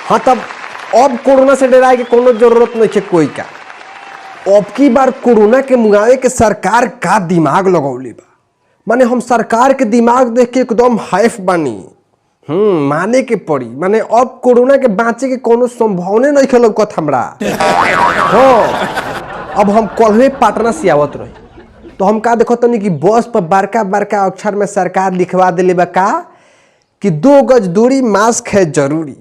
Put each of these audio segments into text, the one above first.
हाँ तब अब कोरोना से डराए के कोनो जरूरत नहीं है कोई का। अब की बार कोरोना के मुआवे के सरकार का दिमाग लगौली बा, माने हम सरकार के दिमाग देख के एकदम हैफ बानी। माने के पड़ी, माने अब कोरोना के बाँचे के कोनो संभावने नहीं खेलौकत हमरा। हाँ अब हम कल पटना से आवत रही तो हम का देखो तनी कि बस पर बड़का बड़का अक्षर में सरकार लिखवा दिले बा का कि 2 गज दूरी, मास्क है जरूरी।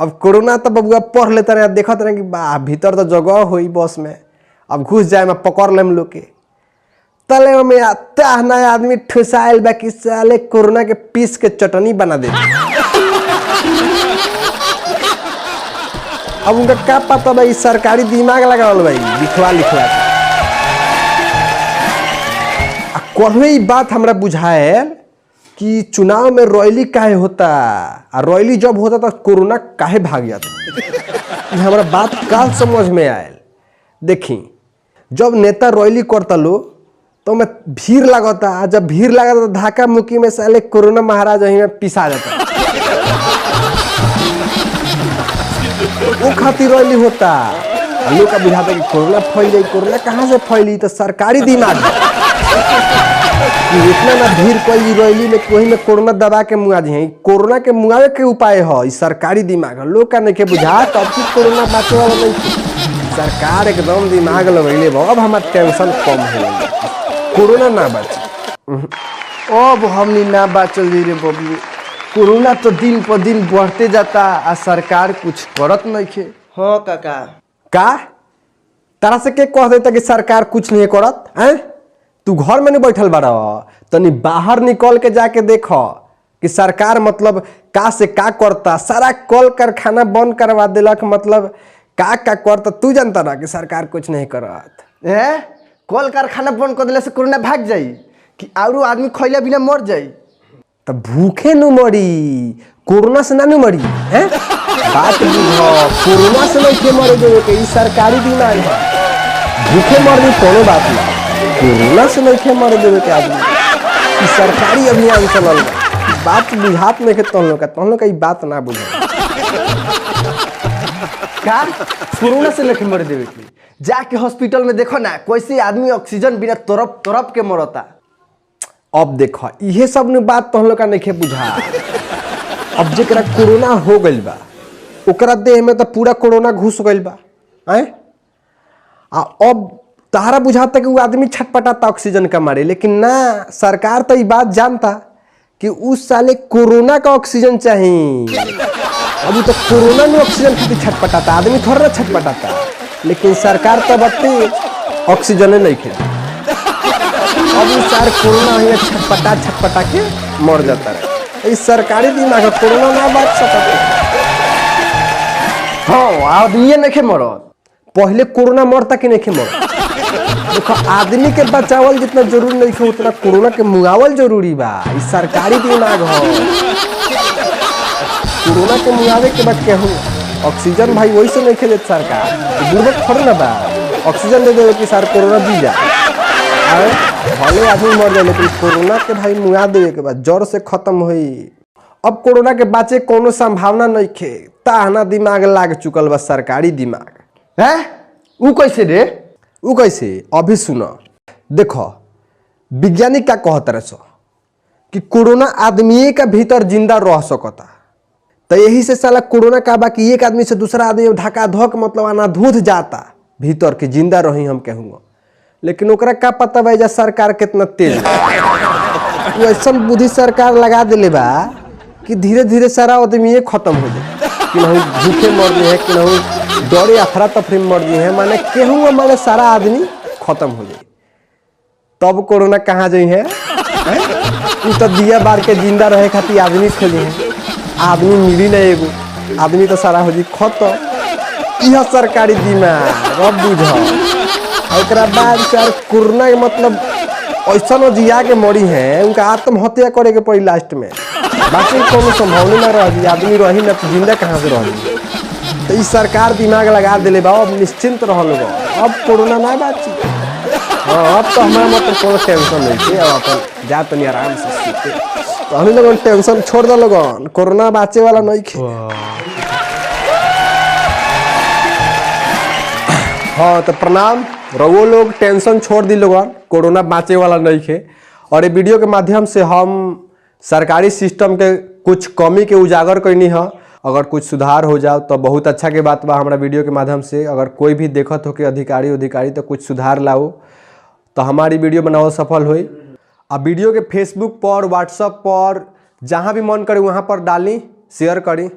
अब कोरोना तो बबुआ पढ़ लेते रहे, देखते रहे कि बा भीतर तो जगह हुई बस में, अब घुस जाए में पकड़ लेम लोग के तले में आता नया आदमी ठुसाइल बा कि साले कोरोना के पीस के चटनी बना दे। अब उनका क्या पता भाई, सरकारी दिमाग लगावल भाई लिखवा लिखवा कोई बात हमरा बुझाए कि चुनाव में रैली काहे होता, और रैली जब होता तो कोरोना काहे भाग जाता। हमारा बात काल समझ में आयल। देखी जब नेता रैली करता लो तो मैं भीड़ लगता, जब भीड़ लगा तो धाका मुक्की में साले कोरोना महाराज वहीं में पिसा जाता। वो खातिर रैली होता, लोग का बुझाता कि कोरोना फैल जाए। कोरोना कहाँ से फैली, तो सरकारी दिमाग इतना ना भीड़ कोई रैली में वही में कोरोना दबा के मुआ जी। कोरोना के मुआवे के उपाय है सरकारी दिमाग, लोग का नहीं के बुझा तो अब कोरोना बाँचे वाला नहीं। सरकार एकदम दिमाग लगैले बा, अब हमार टेंशन कम हो, कोरोना ना बचे। अब हमनी ना बाचल जी रे बबलू, कोरोना तो दिन पर दिन बढ़ते जाता आ सरकार कुछ करत नहीं खे। हाँ काका का तारा से के कह देता कि सरकार कुछ नहीं करत हैं? तू घर में नहीं बैठल बाड़ा, तनी बाहर निकल के जाके देख कि सरकार मतलब का से का करता। सारा कल कारखाना बंद करवा दिलक, मतलब का करता। तू जानता रहा कि सरकार कुछ नहीं करत। कल कारखाना बंद कर दिला से कोरोना भाग जाई कि आउरो आदमी खैला बिना मर जाई? तो भूखे नु मरी, कोरोना से ना नु मरी हैं? बात बुझो, कोरोना से नहीं के मरे देवे के, सरकारी दिमाग है। भूखे मर भी कोनो बात नहीं, कोरोना से नहीं के मरे देवे के आदमी। सरकारी अभियान चलल बा, बात बुझात नहीं के तुम लोग का बात ना बुझे का कोरोना से लेके मर देवे के। जाके हॉस्पिटल में देखो ना कैसे आदमी ऑक्सीजन बिना तरप तरप के मरता। अब देखो ये सब ने बात तुम लोग का नहीं बुझा। अब जरा कोरोना हो गइल बा ओकरा देह में तो पूरा कोरोना घुस गइल बा हैं? अब तारा बुझाता कि वो आदमी छटपटाता ऑक्सीजन का मारे, लेकिन ना, सरकार तो ये बात जानता कि उस साले कोरोना का ऑक्सीजन चाहिए। अभी तो कोरोना में ऑक्सीजन खातिर छटपटाता, आदमी थोड़ा ना छटपटाता, लेकिन सरकार तो बत्ती ऑक्सीजन नहीं खेल। अभी सार कोरोना ही छटपटा के मर जाता रहे। इस सरकारी दिमाग कोरोना ना बात सकता। हाँ आदमी नहीं मरत, पहले कोरोना मरता कि नहीं मरत। देखो आदमी के बचावल जितना जरूरी नहीं है उतना कोरोना के मुआवल जरूरी बा। इस सरकारी दिमाग हो, कोरोना के मुआवे के बाद केहू ऑक्सीजन भाई वही से नहीं खेले सरकार, बुर्बक थोड़ा ना बा ऑक्सीजन दे देवे कि सर कोरोना दी जा भले आदमी मर जाए, लेकिन कोरोना के भाई मुआ देवे के बाद जड़ से खत्म हुई। अब कोरोना के बाँचे कोनो संभावना नहीं खे, ताहना दिमाग लाग चुकल बा सरकारी दिमाग है। ऊ कैसे रे? ऊ कैसे, अभी सुनो। देखो वैज्ञानिक का कहता रहे कि कोरोना आदमी का भीतर जिंदा रह सकता, तो यही से साला कोरोना का बा कि एक आदमी से दूसरा आदमी ढका धक मतलब अनाधूत जाता भीतर के जिंदा रही हम कहूँगा। लेकिन ओकरा का पता बा सरकार कितना तेज ऐसा बुद्धि सरकार लगा दिले बा कि धीरे धीरे सारा आदमी खत्म हो जाए, कि नहीं भूखे मर जाए, कि नहीं डरे अफरा तफरी मर जाए, माने केहू माने सारा आदमी खत्म हो जाए। तब कोरोना कहाँ जाई है? तो दिया बार के जिंदा रहे खातिर आदमी खोजे है, आदमी मिली नहीं एगो, आदमी तो सारा हो जाए खत्म। यह सरकारी दिमाग अब बुझ। ओकरा बाद सर कोरोना के मतलब ऐसा जिया के मरी है, उनका आत्महत्या करे के पड़ी लास्ट में, बाकी कोनो संभावना ना रही, आदमी रही ना तो जिंदा कहाँ से रही। तो इस सरकार दिमाग लगा दिले बा, अब निश्चिंत रह लोग, अब कोरोना ना बाची। हाँ अब तो हमारा मतलब कोनो टेंशन नहीं है, अब अपन जा तनी आराम से सीते, तो हम लोग टेंशन छोड़ दो लोगन, कोरोना बाचे वाला नहीं खे। हाँ तो प्रणाम। रउओ लोग टेंशन छोड़ दी लोगन, कोरोना बाँचे वाला नहीं खे। और ये वीडियो के माध्यम से हम सरकारी सिस्टम के कुछ कमी के उजागर करनी है। अगर कुछ सुधार हो जाओ तो बहुत अच्छा के बात बा। हमारा वीडियो के माध्यम से अगर कोई भी देखत हो कि अधिकारी तो कुछ सुधार लाओ तो हमारी वीडियो बनाओ सफल हुई। अब वीडियो के फेसबुक पर, व्हाट्सएप पर, जहाँ भी मन करे वहाँ पर डाली, शेयर करी।